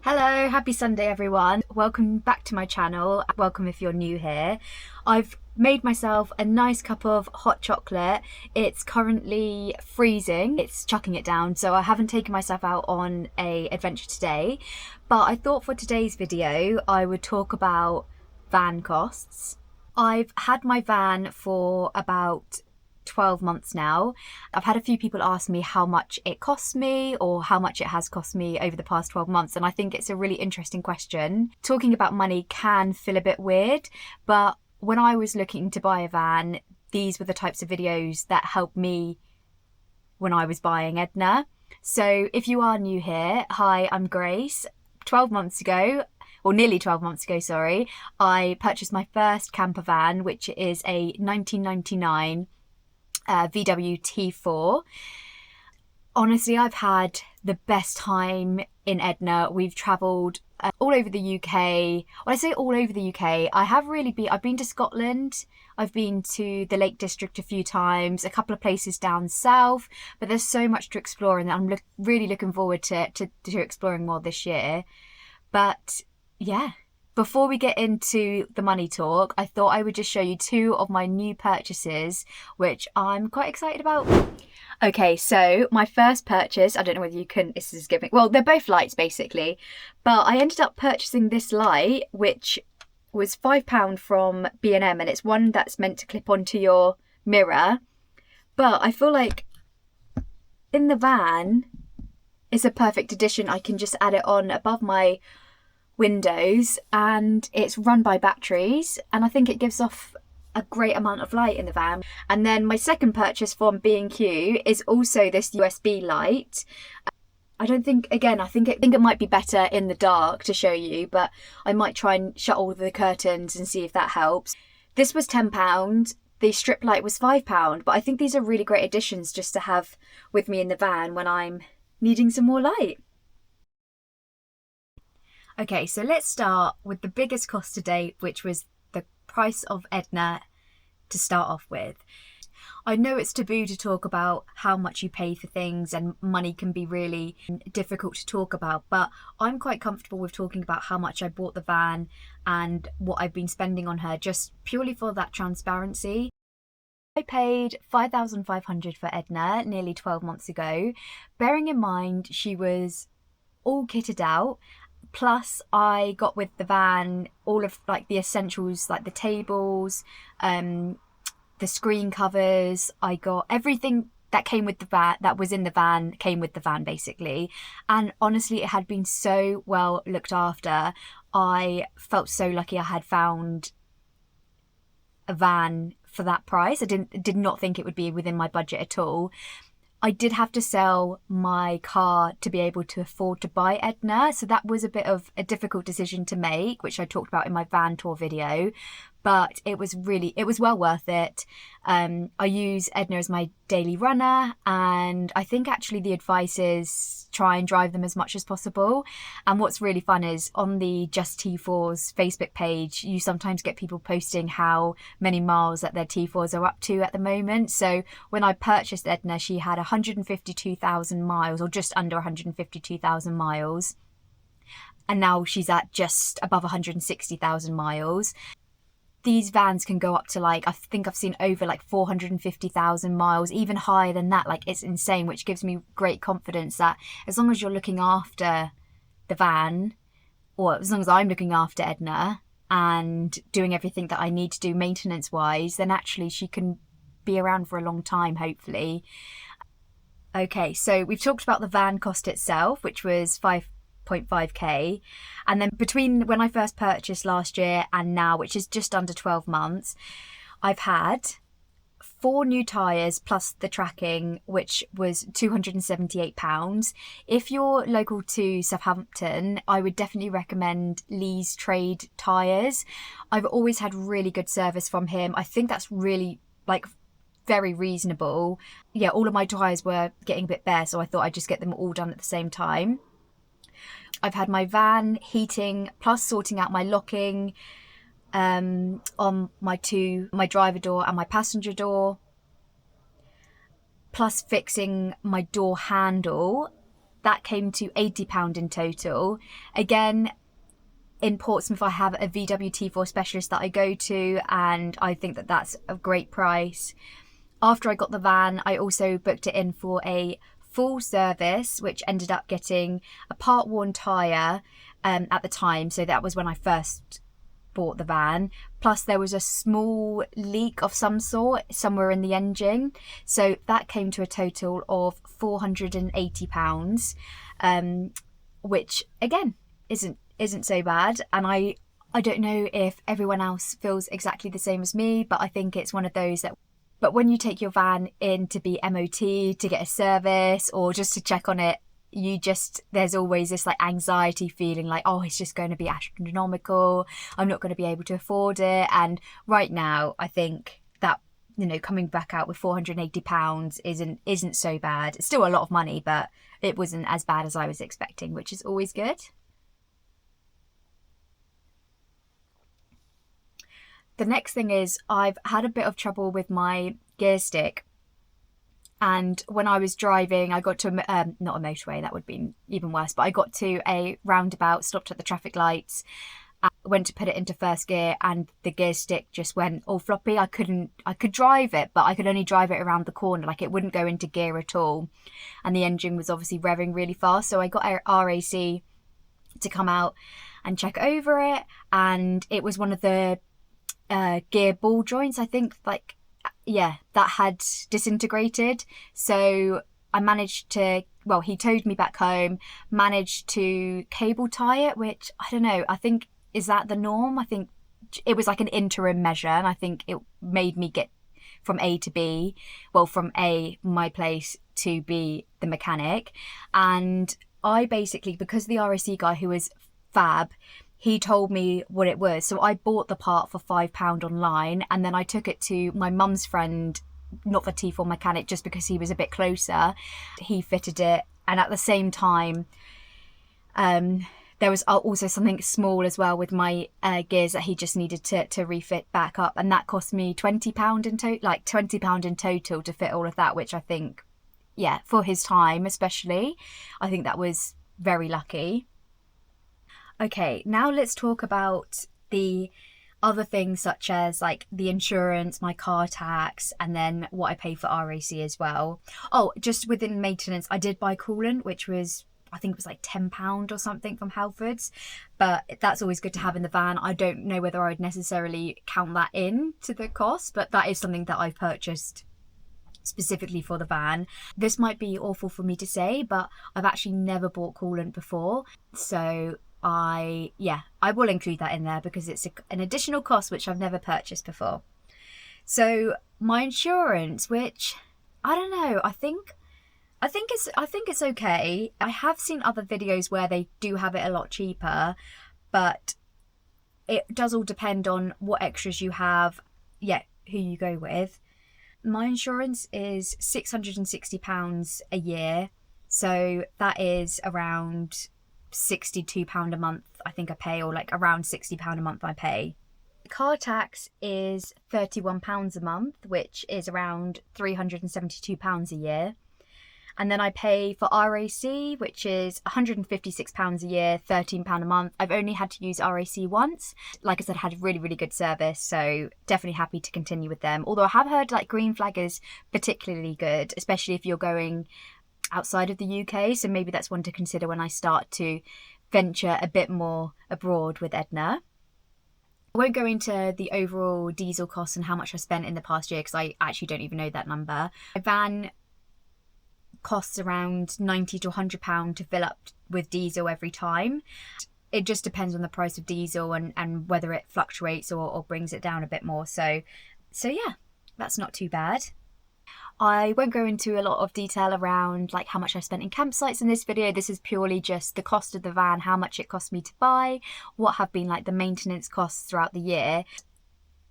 Hello, happy Sunday everyone. Welcome back to my channel. Welcome if you're new here. I've made myself a nice cup of hot chocolate. It's currently freezing. It's chucking it down, so I haven't taken myself out on an adventure today. But I thought for today's video I would talk about van costs. I've had my van for about 12 months now. I've had a few people ask me how much it costs me or how much it has cost me over the past 12 months, and I think it's a really interesting question. Talking about money can feel a bit weird, but when I was looking to buy a van, these were the types of videos that helped me when I was buying Edna. So if you are new here, hi, I'm Grace. 12 months ago, or nearly 12 months ago, sorry, I purchased my first camper van, which is a 1999 VW T4. Honestly, I've had the best time in Edna. We've travelled all over the UK. When I say all over the UK, I've been to Scotland, I've been to the Lake District a few times, a couple of places down south, but there's so much to explore and I'm really looking forward to exploring more this year. But yeah. Before we get into the money talk, I thought I would just show you two of my new purchases, which I'm quite excited about. Okay, so my first purchase, I don't know whether you can, this is giving, well, they're both lights basically, but I ended up purchasing this light, which was £5 from B&M, and it's one that's meant to clip onto your mirror. But I feel like in the van, it's a perfect addition. I can just add it on above my windows, and it's run by batteries, and I think it gives off a great amount of light in the van. And then my second purchase from B&Q is also this USB light. I think it might be better in the dark to show you, but I might try and shut all the curtains and see if that helps. This was £10. The strip light was £5, but I think these are really great additions just to have with me in the van when I'm needing some more light. Okay, so let's start with the biggest cost to date, which was the price of Edna to start off with. I know it's taboo to talk about how much you pay for things, and money can be really difficult to talk about, but I'm quite comfortable with talking about how much I bought the van and what I've been spending on her, just purely for that transparency. I paid £5,500 for Edna nearly 12 months ago, bearing in mind she was all kitted out. Plus, I got with the van all of like the essentials, like the tables, the screen covers. I got everything that came with the van, that was in the van, came with the van basically. And honestly, it had been so well looked after. I felt so lucky I had found a van for that price. I did not think it would be within my budget at all. I did have to sell my car to be able to afford to buy Edna, so that was a bit of a difficult decision to make, which I talked about in my van tour video, but it was well worth it. I use Edna as my daily runner, and I think actually the advice is try and drive them as much as possible. And what's really fun is on the Just T4's Facebook page, you sometimes get people posting how many miles that their T4s are up to at the moment. So when I purchased Edna, she had 152,000 miles, or just under 152,000 miles. And now she's at just above 160,000 miles. These vans can go up to I think I've seen over 450,000 miles, even higher than that. It's insane, which gives me great confidence that as long as you're looking after the van, or as long as I'm looking after Edna and doing everything that I need to do maintenance wise, then actually she can be around for a long time, hopefully. Okay, so we've talked about the van cost itself, which was 5.5k, and then between when I first purchased last year and now, which is just under 12 months, I've had 4 new tyres plus the tracking, which was £278. If you're local to Southampton, I would definitely recommend Lee's Trade tyres. I've always had really good service from him. I think that's really very reasonable. Yeah, all of my tyres were getting a bit bare, so I thought I'd just get them all done at the same time. I've had my van heating plus sorting out my locking on my driver door and my passenger door, plus fixing my door handle. that came to £80 in total. Again, in Portsmouth, I have a VWT4 specialist that I go to, and I think that that's a great price. After I got the van, I also booked it in for a full service, which ended up getting a part-worn tyre at the time. So that was when I first bought the van. Plus there was a small leak of some sort somewhere in the engine. So that came to a total of £480, which again isn't so bad. And I don't know if everyone else feels exactly the same as me, but I think it's one of those that, but when you take your van in to be MOT, to get a service, or just to check on it, there's always this like anxiety feeling like, oh, it's just going to be astronomical, I'm not going to be able to afford it. And right now I think that, coming back out with £480 isn't so bad. It's still a lot of money, but it wasn't as bad as I was expecting, which is always good. The next thing is I've had a bit of trouble with my gear stick. And when I was driving, I got to, not a motorway, that would have been even worse, but I got to a roundabout, stopped at the traffic lights, went to put it into first gear, and the gear stick just went all floppy. I could drive it, but I could only drive it around the corner. Like, it wouldn't go into gear at all. And the engine was obviously revving really fast. So I got our RAC to come out and check over it. And it was one of the gear ball joints, I think, that had disintegrated. So I managed to, he towed me back home, managed to cable tie it, which I don't know, I think, is that the norm? I think it was like an interim measure, and I think it made me get from A to B, from A, my place, to B, the mechanic. And I basically, because the RAC guy, who was fab, he told me what it was. So I bought the part for £5 online, and then I took it to my mum's friend, not the T4 mechanic, just because he was a bit closer. He fitted it, and at the same time, there was also something small as well with my gears that he just needed to refit back up, and that cost me £20 in total, £20 in total to fit all of that, which I think, for his time especially, I think that was very lucky. Okay, now let's talk about the other things, such as like the insurance, my car tax, and then what I pay for RAC as well. Oh, just within maintenance, I did buy coolant, which was, I think it was like £10 or something from Halfords, but that's always good to have in the van. I don't know whether I'd necessarily count that in to the cost, but that is something that I've purchased specifically for the van. This might be awful for me to say, but I've actually never bought coolant before, so I will include that in there because it's an additional cost which I've never purchased before. So my insurance, which I don't know, I think it's okay. I have seen other videos where they do have it a lot cheaper, but it does all depend on what extras you have, who you go with. My insurance is £660 a year, so that is around £62 a month I think I pay, or like around £60 a month I pay. Car tax is £31 a month, which is around £372 a year. And then I pay for RAC, which is £156 a year, £13 a month. I've only had to use RAC once. Like I said, I had really, really good service, so definitely happy to continue with them. Although I have heard like Green Flag is particularly good, especially if you're going outside of the UK. So maybe that's one to consider when I start to venture a bit more abroad with Edna. I won't go into the overall diesel costs and how much I spent in the past year because I actually don't even know that number. My van costs around £90 to £100 to fill up with diesel every time. It just depends on the price of diesel and whether it fluctuates or brings it down a bit more. So yeah, that's not too bad. I won't go into a lot of detail around like how much I spent in campsites in this video. This is purely just the cost of the van, how much it cost me to buy, what have been like the maintenance costs throughout the year.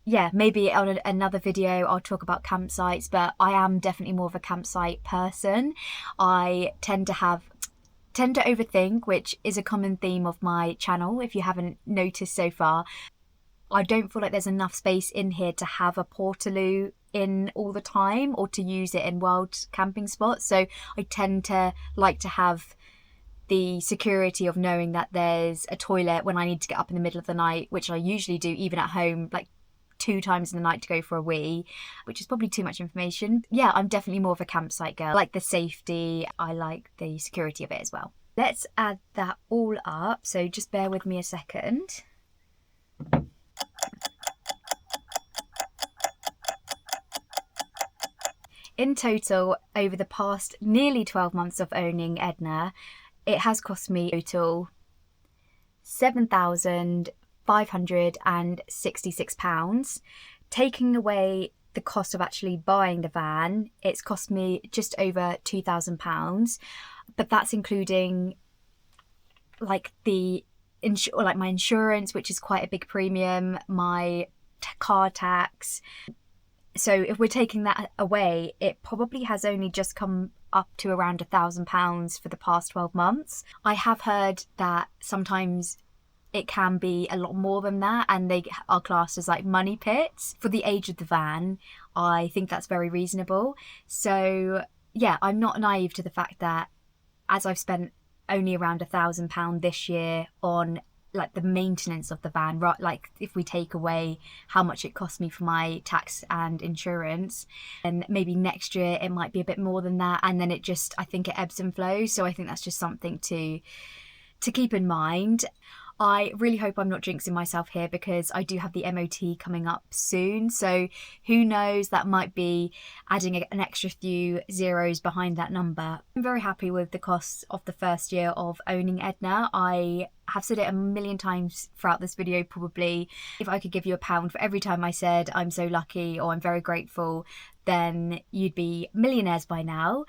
Yeah, maybe on another video I'll talk about campsites, but I am definitely more of a campsite person. I tend to overthink, which is a common theme of my channel, if you haven't noticed so far. I don't feel like there's enough space in here to have a portaloo in all the time or to use it in wild camping spots. So I tend to like to have the security of knowing that there's a toilet when I need to get up in the middle of the night, which I usually do even at home, like 2 times in the night to go for a wee, which is probably too much information. Yeah, I'm definitely more of a campsite girl. I like the safety, I like the security of it as well. Let's add that all up, so just bear with me a second. In total, over the past nearly 12 months of owning Edna, it has cost me total £7,566. Taking away the cost of actually buying the van, it's cost me just over £2,000, but that's including like my insurance, which is quite a big premium, my car tax. So if we're taking that away, it probably has only just come up to around £1,000 for the past 12 months. I have heard that sometimes it can be a lot more than that, and they are classed as like money pits. For the age of the van, I think that's very reasonable. So yeah, I'm not naive to the fact that as I've spent only around £1,000 this year on like the maintenance of the van, right? Like if we take away how much it cost me for my tax and insurance, and maybe next year it might be a bit more than that, and then I think it ebbs and flows. So I think that's just something to keep in mind. I really hope I'm not jinxing myself here, because I do have the MOT coming up soon, so who knows, that might be adding an extra few zeros behind that number. I'm very happy with the costs of the first year of owning Edna. I have said it a million times throughout this video probably. If I could give you £1 for every time I said I'm so lucky or I'm very grateful, then you'd be millionaires by now.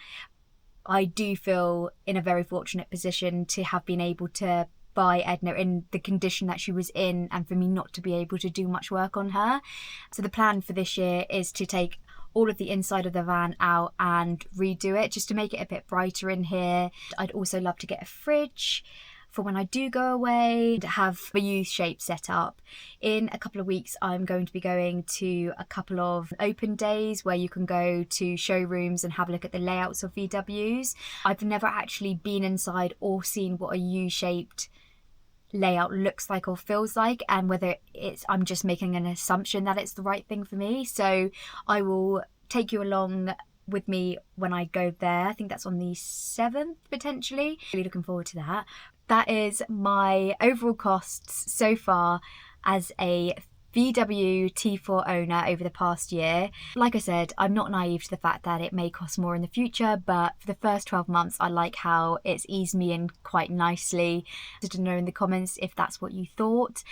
I do feel in a very fortunate position to have been able to buy Edna in the condition that she was in, and for me not to be able to do much work on her. So the plan for this year is to take all of the inside of the van out and redo it, just to make it a bit brighter in here. I'd also love to get a fridge for when I do go away, to have a U-shape set up. In a couple of weeks, I'm going to be going to a couple of open days where you can go to showrooms and have a look at the layouts of VWs. I've never actually been inside or seen what a U-shaped layout looks like or feels like, and whether I'm just making an assumption that it's the right thing for me. So I will take you along with me when I go there. I think that's on the 7th potentially. Really looking forward to that. That is my overall costs so far as a VW T4 owner over the past year. Like I said, I'm not naive to the fact that it may cost more in the future, but for the first 12 months, I like how it's eased me in quite nicely. Let me know in the comments if that's what you thought.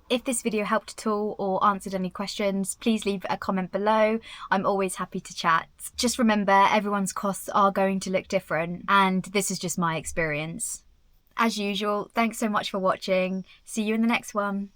If this video helped at all or answered any questions, please leave a comment below. I'm always happy to chat. Just remember, everyone's costs are going to look different, and this is just my experience. As usual, thanks so much for watching. See you in the next one.